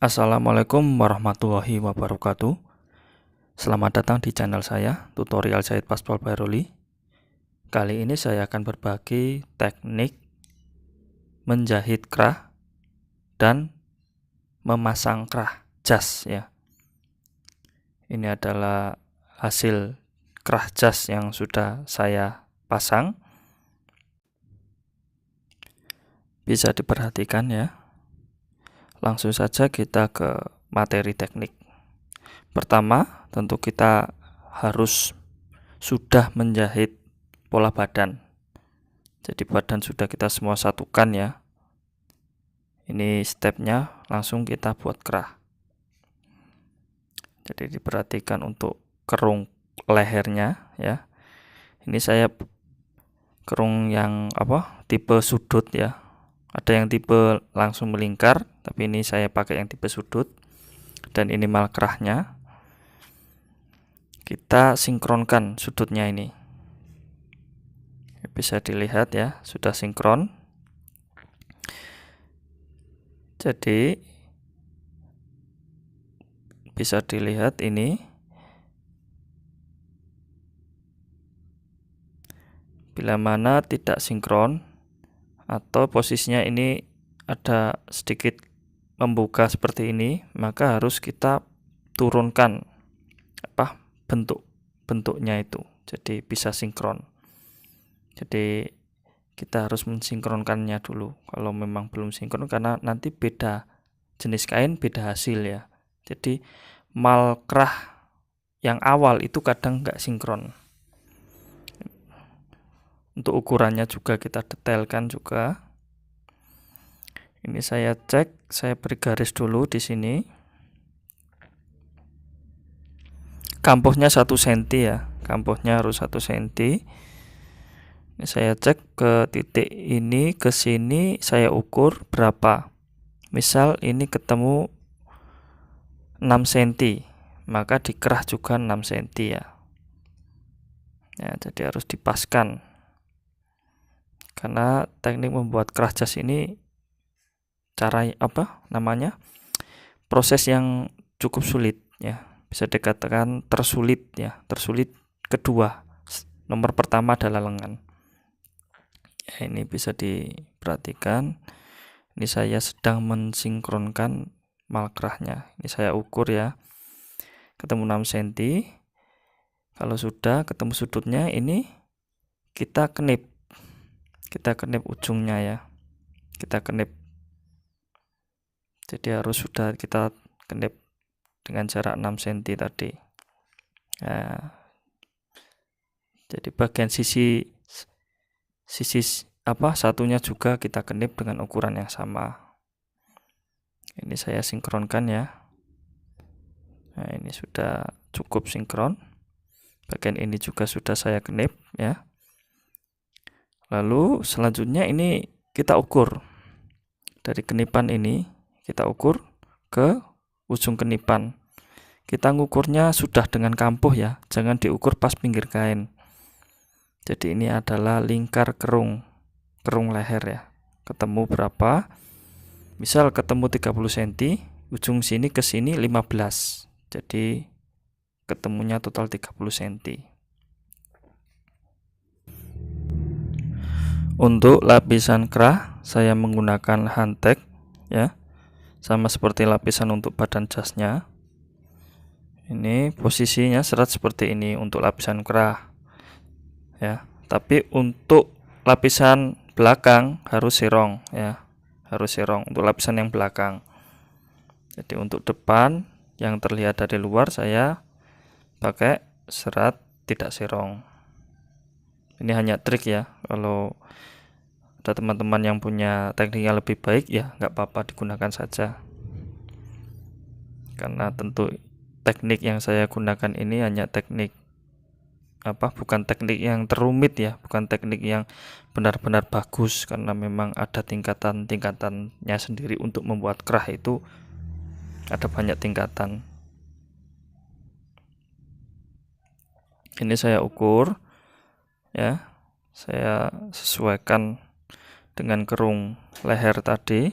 Assalamualaikum warahmatullahi wabarakatuh. Selamat datang di channel saya, Tutorial Jahit Paspor Bairoli. Kali ini saya akan berbagi teknik menjahit krah dan memasang krah jas ya. Ini adalah hasil krah jas yang sudah saya pasang. Bisa diperhatikan ya. Langsung saja kita ke materi teknik. Pertama, tentu kita harus sudah menjahit pola badan. Jadi badan sudah kita semua satukan ya. Ini stepnya, langsung kita buat krah. Jadi diperhatikan untuk kerung lehernya ya. Ini saya kerung yang tipe sudut ya. Ada yang tipe langsung melingkar, tapi ini saya pakai yang tipe sudut. Dan ini mal krahnya. Kita sinkronkan sudutnya ini. Bisa dilihat ya, sudah sinkron. Jadi bisa dilihat ini. Bila mana tidak sinkron atau posisinya ini ada sedikit membuka seperti ini, maka harus kita turunkan bentuknya itu. Jadi bisa sinkron. Jadi kita harus mensinkronkannya dulu. Kalau memang belum sinkron, karena nanti beda jenis kain, beda hasil ya. Jadi mal krah yang awal itu kadang nggak sinkron. Untuk ukurannya juga kita detailkan juga. Ini saya cek, saya beri garis dulu di sini. Kampuhnya 1 cm ya. Kampuhnya harus 1 cm. Ini saya cek ke titik ini, ke sini saya ukur berapa. Misal ini ketemu 6 cm, maka dikerah juga 6 cm ya. Ya, jadi harus dipaskan. Karena teknik membuat kerah jas ini proses yang cukup sulit ya. Bisa dikatakan tersulit ya, tersulit kedua. Nomor pertama adalah lengan. Ya, ini bisa diperhatikan. Ini saya sedang mensinkronkan mal kerahnya. Ini saya ukur ya. Ketemu 6 cm. Kalau sudah ketemu sudutnya, ini kita kenip. Kita kenip ujungnya ya. Kita kenip. Jadi harus sudah kita kenip dengan jarak 6 cm tadi. Nah, jadi bagian sisi satunya juga kita kenip dengan ukuran yang sama. Ini saya sinkronkan ya. Nah, ini sudah cukup sinkron. Bagian ini juga sudah saya kenip ya. Lalu selanjutnya ini kita ukur. Dari kenipan ini kita ukur ke ujung kenipan. Kita ngukurnya sudah dengan kampuh ya, jangan diukur pas pinggir kain. Jadi ini adalah lingkar kerung leher ya. Ketemu berapa? Misal ketemu 30 cm, ujung sini ke sini 15. Jadi ketemunya total 30 cm. Untuk lapisan kerah saya menggunakan hantek ya. Sama seperti lapisan untuk badan jasnya. Ini posisinya serat seperti ini untuk lapisan kerah. Ya, tapi untuk lapisan belakang harus serong ya. Harus serong untuk lapisan yang belakang. Jadi untuk depan yang terlihat dari luar saya pakai serat tidak serong. Ini hanya trik ya. Kalau ada teman-teman yang punya teknik yang lebih baik ya nggak apa-apa, digunakan saja. Karena tentu teknik yang saya gunakan ini hanya teknik bukan teknik yang terumit ya, bukan teknik yang benar-benar bagus, karena memang ada tingkatan-tingkatannya sendiri. Untuk membuat kerah itu ada banyak tingkatan. Ini saya ukur ya, saya sesuaikan dengan kerung leher tadi.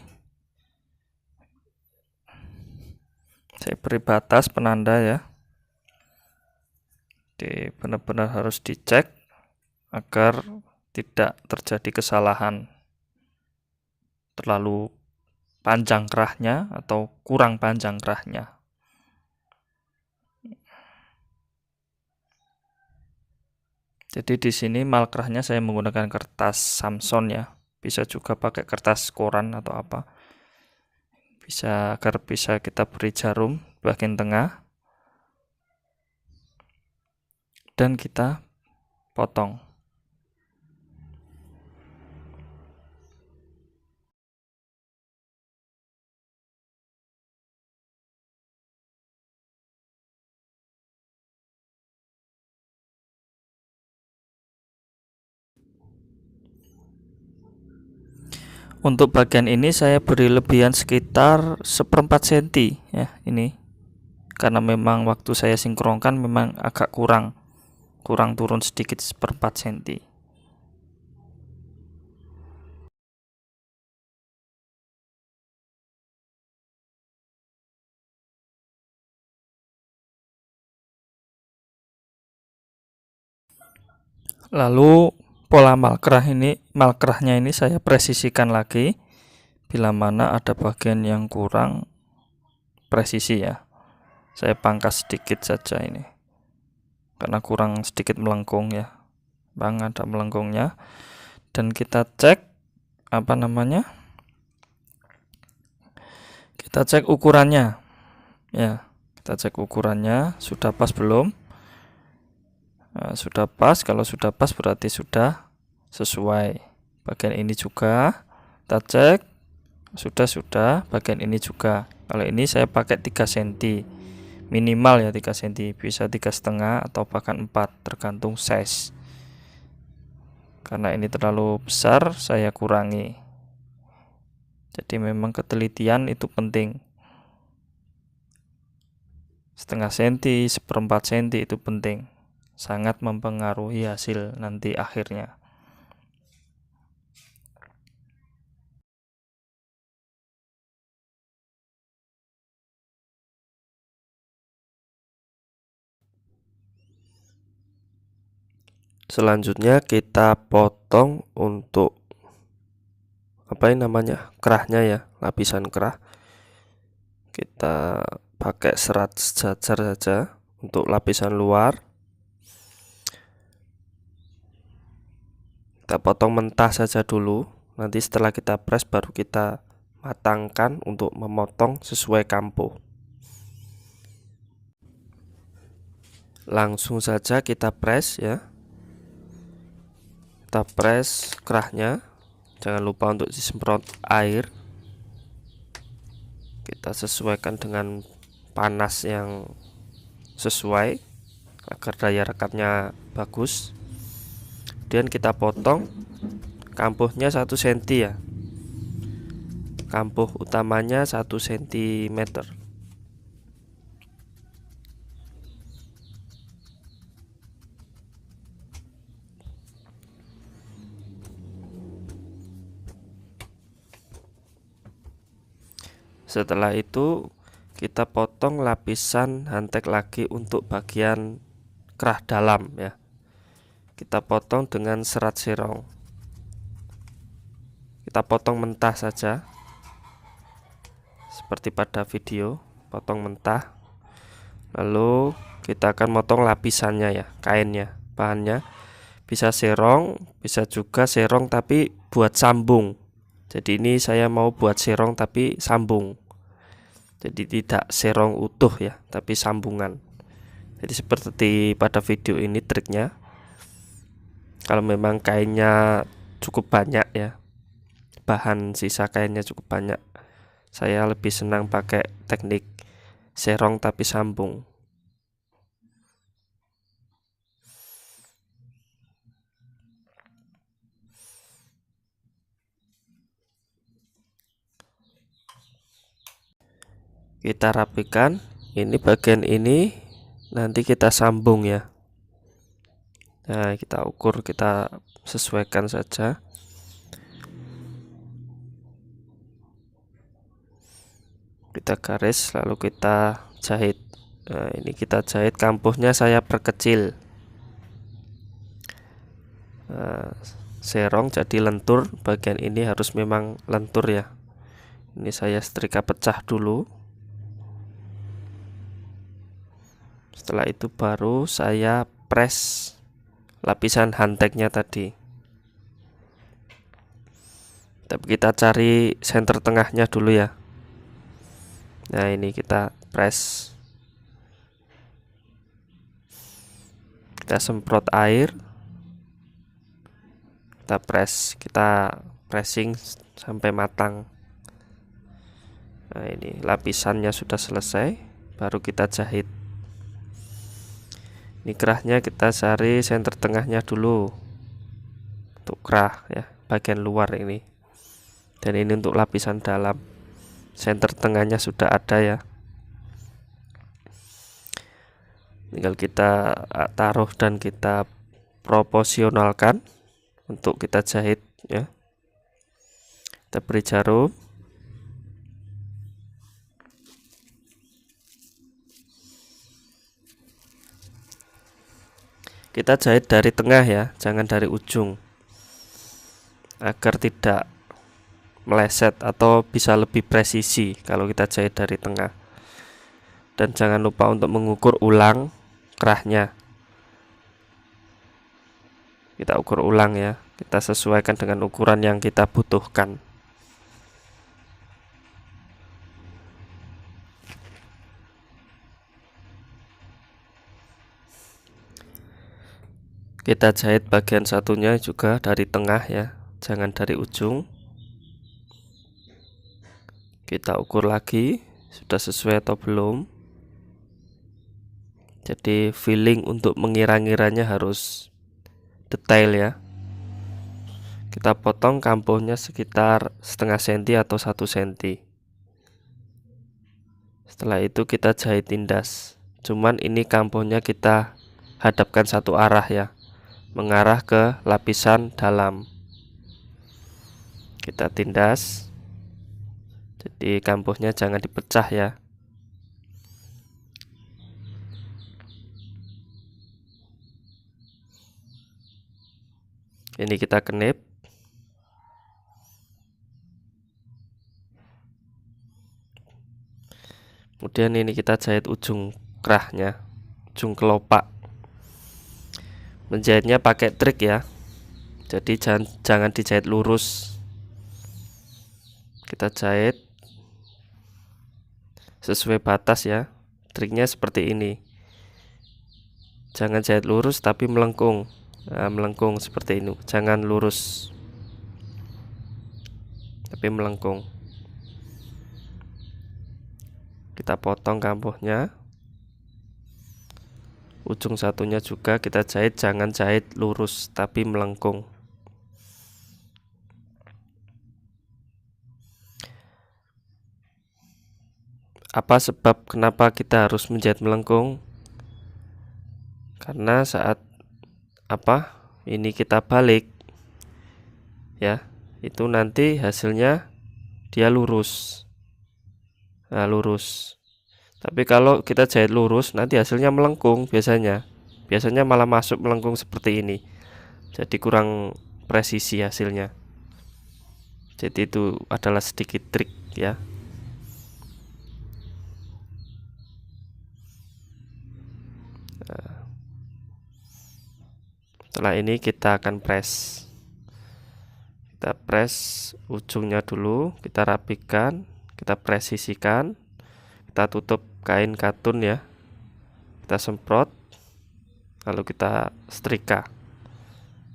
Saya beri batas penanda ya. Jadi benar-benar harus dicek agar tidak terjadi kesalahan terlalu panjang kerahnya atau kurang panjang kerahnya. Jadi di sini malkerahnya saya menggunakan kertas Samson ya. Bisa juga pakai kertas koran atau apa. Bisa agar bisa kita beri jarum bagian tengah dan kita potong. Untuk bagian ini saya beri lebihan sekitar 1/4 cm ya ini. Karena memang waktu saya sinkronkan memang agak kurang turun sedikit 1/4 cm. Lalu pola malkerahnya ini saya presisikan lagi bila mana ada bagian yang kurang presisi ya. Saya pangkas sedikit saja ini karena kurang sedikit melengkung ya. Bang, ada melengkungnya. Dan kita cek kita cek ukurannya ya. Kita cek ukurannya sudah pas belum. Nah, sudah pas. Kalau sudah pas berarti sudah sesuai. Bagian ini juga kita cek sudah. Bagian ini juga. Kalau ini saya pakai 3 cm minimal ya, 3 cm, bisa 3,5 atau bahkan 4 tergantung size. Karena ini terlalu besar saya kurangi. Jadi memang ketelitian itu penting. 0,5 cm, 1/4 cm itu penting. Sangat mempengaruhi hasil nanti akhirnya. Selanjutnya kita potong untuk kerahnya ya, lapisan kerah. Kita pakai serat sejajar saja untuk lapisan luar. Kita potong mentah saja dulu. Nanti setelah kita press baru kita matangkan untuk memotong sesuai kampo. Langsung saja kita press ya. Kita press kerahnya. Jangan lupa untuk disemprot air. Kita sesuaikan dengan panas yang sesuai agar daya rekatnya bagus. Kemudian kita potong kampuhnya 1 cm ya. Kampuh utamanya 1 cm. Setelah itu kita potong lapisan hantek lagi untuk bagian kerah dalam ya. Kita potong dengan serat serong. Kita potong mentah saja seperti pada video, potong mentah. Lalu kita akan potong lapisannya ya, kainnya. Bahannya bisa serong, bisa juga serong tapi buat sambung. Jadi ini saya mau buat serong tapi sambung. Jadi tidak serong utuh ya, tapi sambungan. Jadi seperti pada video ini triknya. Kalau memang kainnya cukup banyak ya, bahan sisa kainnya cukup banyak, saya lebih senang pakai teknik serong tapi sambung. Kita rapikan. Ini bagian ini nanti kita sambung ya. Nah, kita ukur, kita sesuaikan saja. kita garis lalu kita jahit. Nah, ini kita jahit, kampuhnya saya perkecil. Nah, serong jadi lentur, bagian ini harus memang lentur ya. Ini saya setrika pecah dulu. Setelah itu baru saya press lapisan hanteknya tadi. Tapi kita cari center tengahnya dulu ya. Nah, ini kita press. Kita semprot air. Kita press, kita pressing sampai matang. Nah, ini lapisannya sudah selesai, baru kita jahit. Ini kerahnya kita cari center tengahnya dulu. Untuk kerah ya, bagian luar ini. Dan ini untuk lapisan dalam. Center tengahnya sudah ada ya. Tinggal kita taruh dan kita proporsionalkan untuk kita jahit ya. Kita beri jarum. Kita jahit dari tengah ya, jangan dari ujung, agar tidak meleset atau bisa lebih presisi kalau kita jahit dari tengah. Dan jangan lupa untuk mengukur ulang kerahnya. Kita ukur ulang ya, kita sesuaikan dengan ukuran yang kita butuhkan. Kita jahit bagian satunya juga dari tengah ya, jangan dari ujung. Kita ukur lagi, sudah sesuai atau belum. Jadi feeling untuk mengira-ngiranya harus detail ya. Kita potong kampuhnya sekitar setengah senti atau 1 senti. Setelah itu kita jahit tindas. Cuman ini kampuhnya kita hadapkan satu arah ya, mengarah ke lapisan dalam. Kita tindas. Jadi kampuhnya jangan dipecah ya. Ini kita kenip. Kemudian ini kita jahit ujung kerahnya, ujung kelopak. Menjahitnya pakai trik ya. Jadi jangan dijahit lurus. Kita jahit sesuai batas ya. Triknya seperti ini. Jangan jahit lurus tapi melengkung. Nah, melengkung seperti ini. Jangan lurus tapi melengkung. Kita potong kampuhnya. Ujung satunya juga kita jahit, jangan jahit lurus tapi melengkung. Apa sebab kenapa kita harus menjahit melengkung? Karena saat ini kita balik ya, itu nanti hasilnya dia lurus. Nah, lurus. Tapi kalau kita jahit lurus nanti hasilnya melengkung biasanya malah masuk melengkung seperti ini. Jadi kurang presisi hasilnya. Jadi itu adalah sedikit trik ya. Setelah ini kita akan press. Kita press ujungnya dulu, kita rapikan, kita presisikan. Kita tutup kain katun ya. Kita semprot. Lalu kita setrika.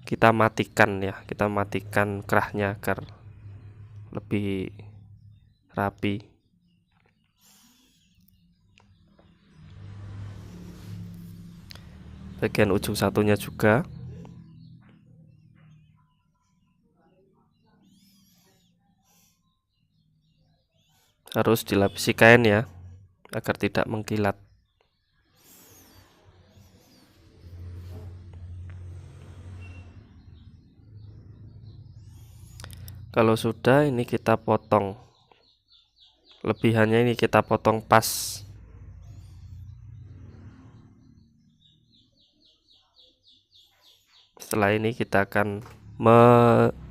Kita matikan ya, kita matikan kerahnya agar lebih rapi. Bagian ujung satunya juga. Harus dilapisi kain ya, agar tidak mengkilat. Kalau sudah, ini kita potong Lebihannya ini kita potong pas. Setelah ini kita akan memasang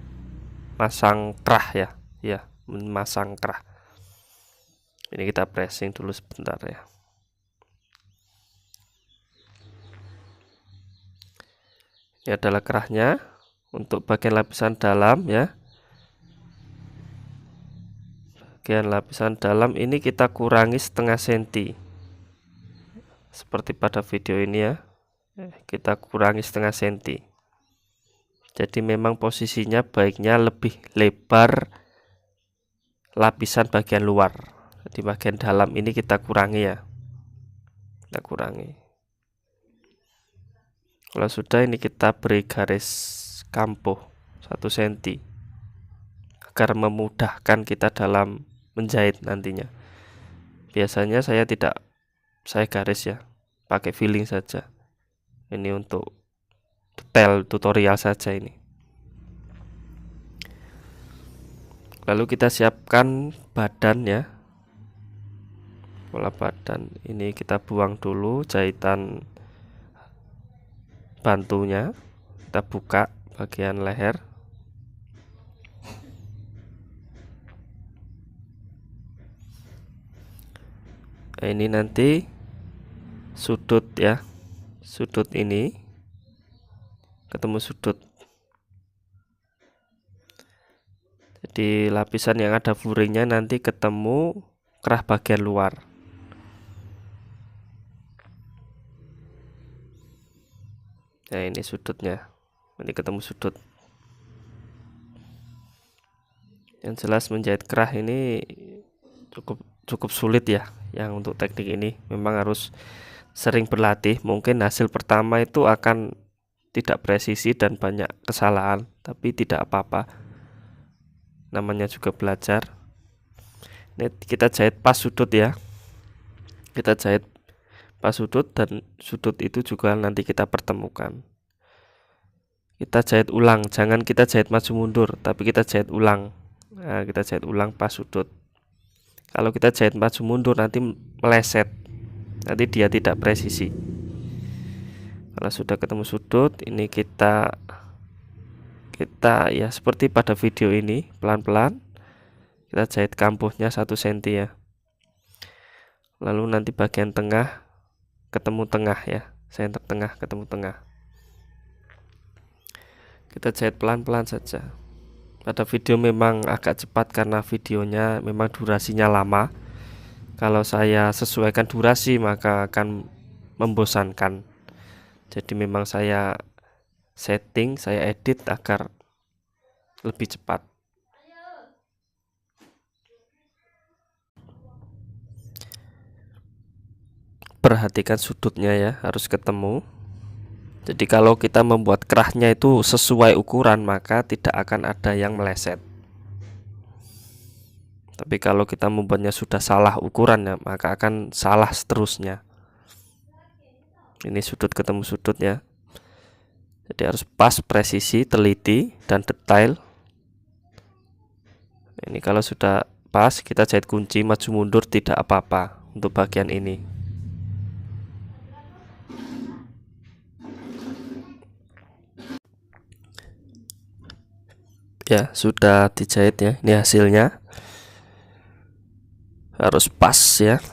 kerah ya, memasang kerah. Ini kita pressing dulu sebentar ya. Ini adalah kerahnya untuk bagian lapisan dalam ya. Bagian lapisan dalam ini kita kurangi setengah senti. Seperti pada video ini ya. Kita kurangi setengah senti. Jadi memang posisinya baiknya lebih lebar lapisan bagian luar. Di bagian dalam ini kita kurangi ya. Kita kurangi. Kalau sudah, ini kita beri garis kampuh 1 cm agar memudahkan kita dalam menjahit nantinya. Biasanya saya garis ya, pakai filling saja. Ini untuk detail tutorial saja ini. Lalu kita siapkan badan ya. Pola badan ini kita buang dulu jahitan bantunya. Kita buka bagian leher. Nah, ini nanti sudut ya. Sudut ini ketemu sudut. Jadi lapisan yang ada furingnya nanti ketemu kerah bagian luar. Nah, ini sudutnya. Ini ketemu sudut. Yang jelas menjahit kerah ini cukup sulit ya. Yang untuk teknik ini memang harus sering berlatih. Mungkin hasil pertama itu akan tidak presisi dan banyak kesalahan, tapi tidak apa-apa. Namanya juga belajar. Ini kita jahit pas sudut ya. Kita jahit pas sudut, dan sudut itu juga nanti kita pertemukan. Kita jahit ulang, jangan kita jahit maju mundur, tapi kita jahit ulang. Nah, kita jahit ulang pas sudut. Kalau kita jahit maju mundur nanti meleset, nanti dia tidak presisi. Kalau sudah ketemu sudut, ini kita ya seperti pada video ini, pelan-pelan kita jahit kampuhnya 1 cm ya. Lalu nanti bagian tengah ketemu tengah ya, center tengah ketemu tengah. Kita jahit pelan-pelan saja. Pada video memang agak cepat karena videonya memang durasinya lama. Kalau saya sesuaikan durasi maka akan membosankan. Jadi memang saya setting, saya edit agar lebih cepat. Perhatikan sudutnya ya, harus ketemu. Jadi kalau kita membuat kerahnya itu sesuai ukuran, maka tidak akan ada yang meleset. Tapi kalau kita membuatnya sudah salah ukuran ya, maka akan salah seterusnya. Ini sudut ketemu sudut ya. Jadi harus pas, presisi, teliti, dan detail. Ini kalau sudah pas, kita jahit kunci maju mundur tidak apa-apa untuk bagian ini. Ya, sudah dijahit ya. Ini hasilnya. Harus pas ya.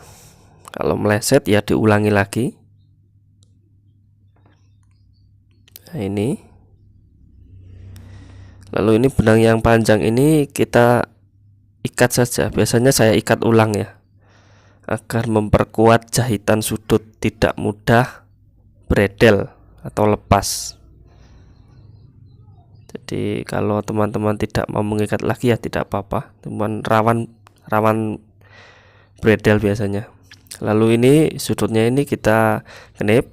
Kalau meleset ya diulangi lagi. Nah, ini. Lalu ini benang yang panjang ini kita ikat saja. Biasanya saya ikat ulang ya, agar memperkuat jahitan sudut, tidak mudah bredel atau lepas. Jadi kalau teman-teman tidak mau mengikat lagi ya tidak apa-apa, teman rawan bredel biasanya. Lalu ini sudutnya ini kita kenip.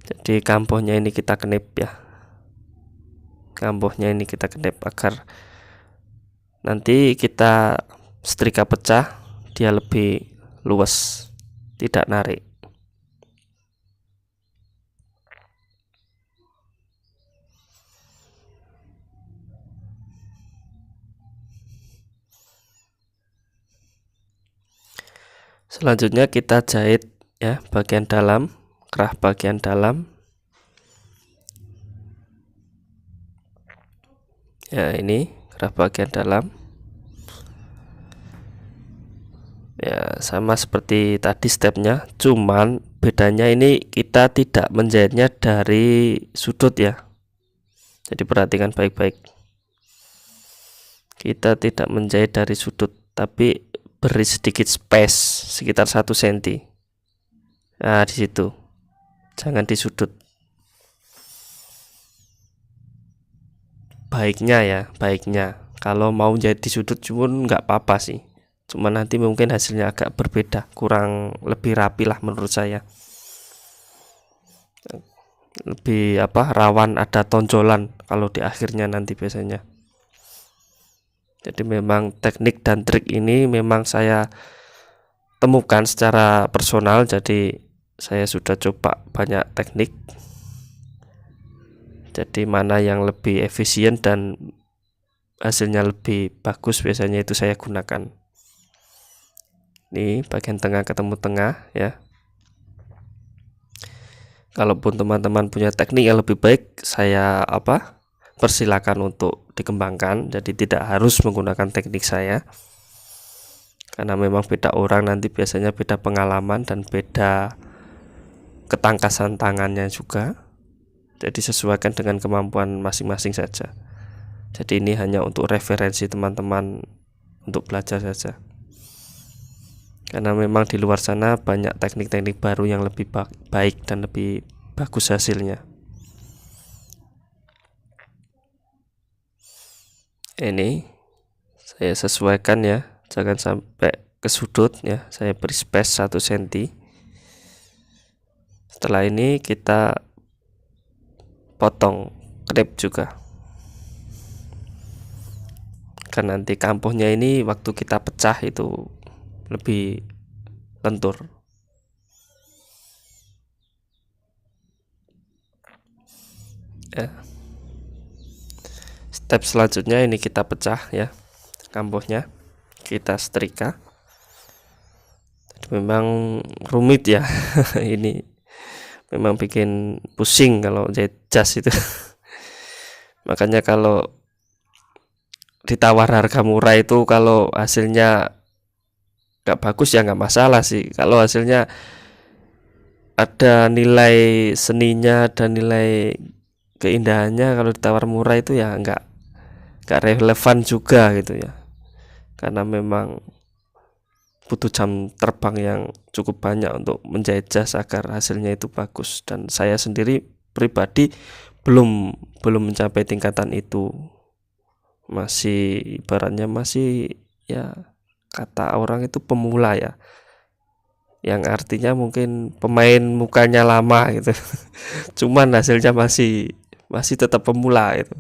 Jadi kampuhnya ini kita kenip ya. Kampuhnya ini kita kenip agar nanti kita setrika pecah dia lebih luas, tidak narik. Selanjutnya kita jahit ya bagian dalam, kerah bagian dalam. Ya, ini kerah bagian dalam. Ya, sama seperti tadi stepnya, cuman bedanya ini kita tidak menjahitnya dari sudut ya. Jadi perhatikan baik-baik. Kita tidak menjahit dari sudut, tapi beri sedikit space sekitar 1 cm. Nah, di situ. Jangan di sudut. Baiknya kalau mau jahit di sudut cuman nggak apa-apa sih. Cuma nanti mungkin hasilnya agak berbeda, kurang lebih rapi lah menurut saya. Lebih rawan ada tonjolan kalau di akhirnya nanti biasanya. Jadi memang teknik dan trik ini memang saya temukan secara personal, jadi saya sudah coba banyak teknik. Jadi mana yang lebih efisien dan hasilnya lebih bagus biasanya itu saya gunakan. Ini bagian tengah ketemu tengah ya. Kalaupun teman-teman punya teknik yang lebih baik, saya persilakan untuk dikembangkan. Jadi tidak harus menggunakan teknik saya, karena memang beda orang, nanti biasanya beda pengalaman dan beda ketangkasan tangannya juga. Jadi sesuaikan dengan kemampuan masing-masing saja. Jadi ini hanya untuk referensi teman-teman untuk belajar saja. Karena memang di luar sana banyak teknik-teknik baru yang lebih baik dan lebih bagus hasilnya. Ini saya sesuaikan ya, jangan sampai ke sudut ya. Saya beri space 1 cm. Setelah ini kita potong knip juga. Kan nanti kampuhnya ini waktu kita pecah itu lebih lentur. Ya. Step selanjutnya ini kita pecah ya kampuhnya, kita setrika. Memang rumit ya. Ini memang bikin pusing kalau jahit jas itu. Makanya kalau ditawar harga murah itu, kalau hasilnya nggak bagus ya nggak masalah sih. Kalau hasilnya ada nilai seninya dan nilai keindahannya, kalau ditawar murah itu ya nggak relevan juga gitu ya. Karena memang butuh jam terbang yang cukup banyak untuk menjahit jas agar hasilnya itu bagus. Dan saya sendiri pribadi belum mencapai tingkatan itu. Masih ibaratnya masih ya, kata orang itu pemula ya, yang artinya mungkin pemain mukanya lama gitu. Cuman hasilnya masih tetap pemula itu.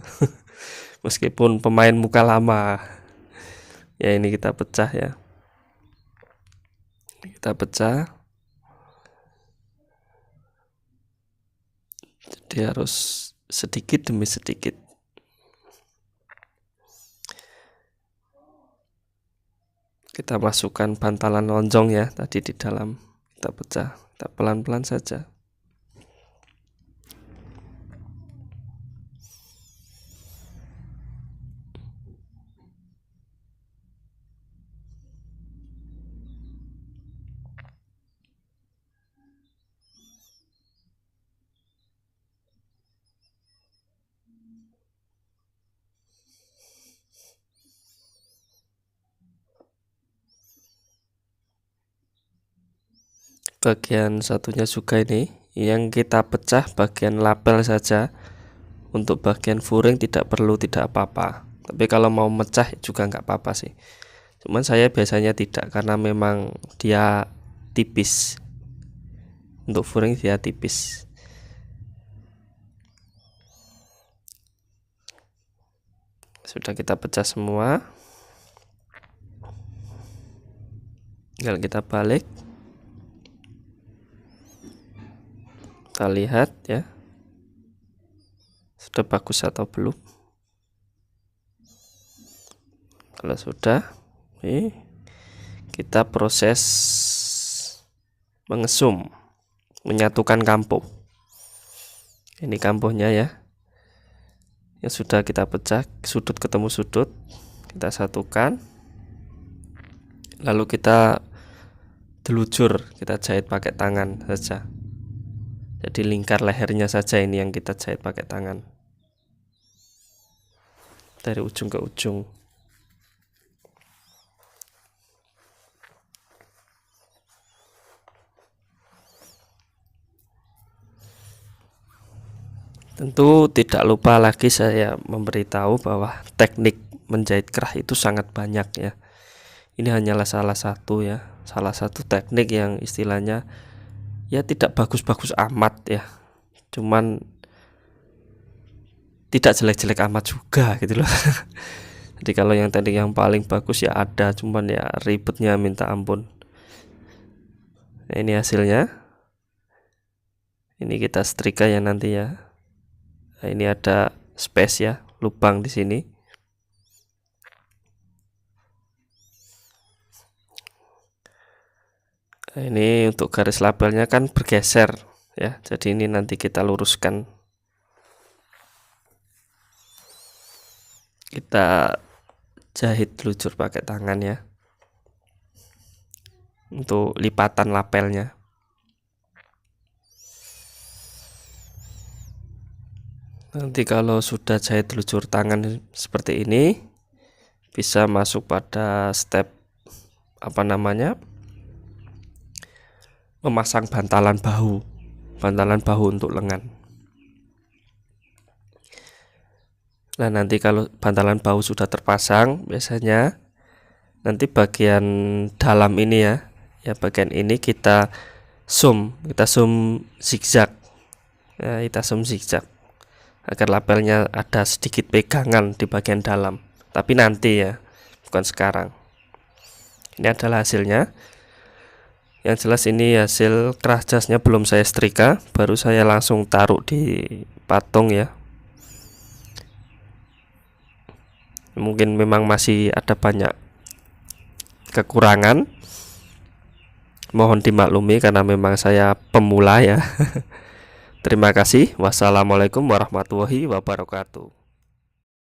Meskipun pemain muka lama. Ya, ini kita pecah ya. Kita pecah. Jadi harus sedikit demi sedikit. Kita masukkan bantalan lonjong ya tadi di dalam, kita pecah, kita pelan-pelan saja. Bagian satunya juga ini yang kita pecah bagian lapel saja. Untuk bagian furing tidak perlu, tidak apa-apa. Tapi kalau mau mecah juga nggak apa-apa sih. Cuman saya biasanya tidak, karena memang dia tipis. Untuk furing dia tipis. Sudah kita pecah semua. Tinggal kita balik. Kita lihat ya, sudah bagus atau belum. Kalau sudah, kita proses mengesum, menyatukan kampuh. Ini kampuhnya ya, yang sudah kita pecah, sudut ketemu sudut, kita satukan, lalu kita delujur, kita jahit pakai tangan saja. Jadi lingkar lehernya saja ini yang kita jahit pakai tangan dari ujung ke ujung. Tentu tidak lupa lagi saya memberitahu bahwa teknik menjahit kerah itu sangat banyak ya. Ini hanyalah salah satu ya, salah satu teknik yang istilahnya ya tidak bagus-bagus amat ya, cuman tidak jelek-jelek amat juga gitu loh. Jadi kalau yang teknik yang paling bagus ya ada, cuman ya ribetnya minta ampun. Nah, ini hasilnya. Ini kita setrika ya nanti ya. Nah, ini ada space ya, lubang di sini. Nah, ini untuk garis labelnya kan bergeser ya. Jadi ini nanti kita luruskan. Kita jahit telujur pakai tangan ya. Untuk lipatan labelnya. Nanti kalau sudah jahit telujur tangan seperti ini, bisa masuk pada step memasang bantalan bahu untuk lengan. Nah, nanti kalau bantalan bahu sudah terpasang, biasanya nanti bagian dalam ini ya bagian ini kita zoom zigzag. Ya, kita zoom zigzag agar labelnya ada sedikit pegangan di bagian dalam, tapi nanti ya, bukan sekarang. Ini adalah hasilnya. Yang jelas ini hasil kerah jasnya belum saya setrika, baru saya langsung taruh di patung ya. Mungkin memang masih ada banyak kekurangan, mohon dimaklumi karena memang saya pemula ya. Terima kasih. Wassalamualaikum warahmatullahi wabarakatuh.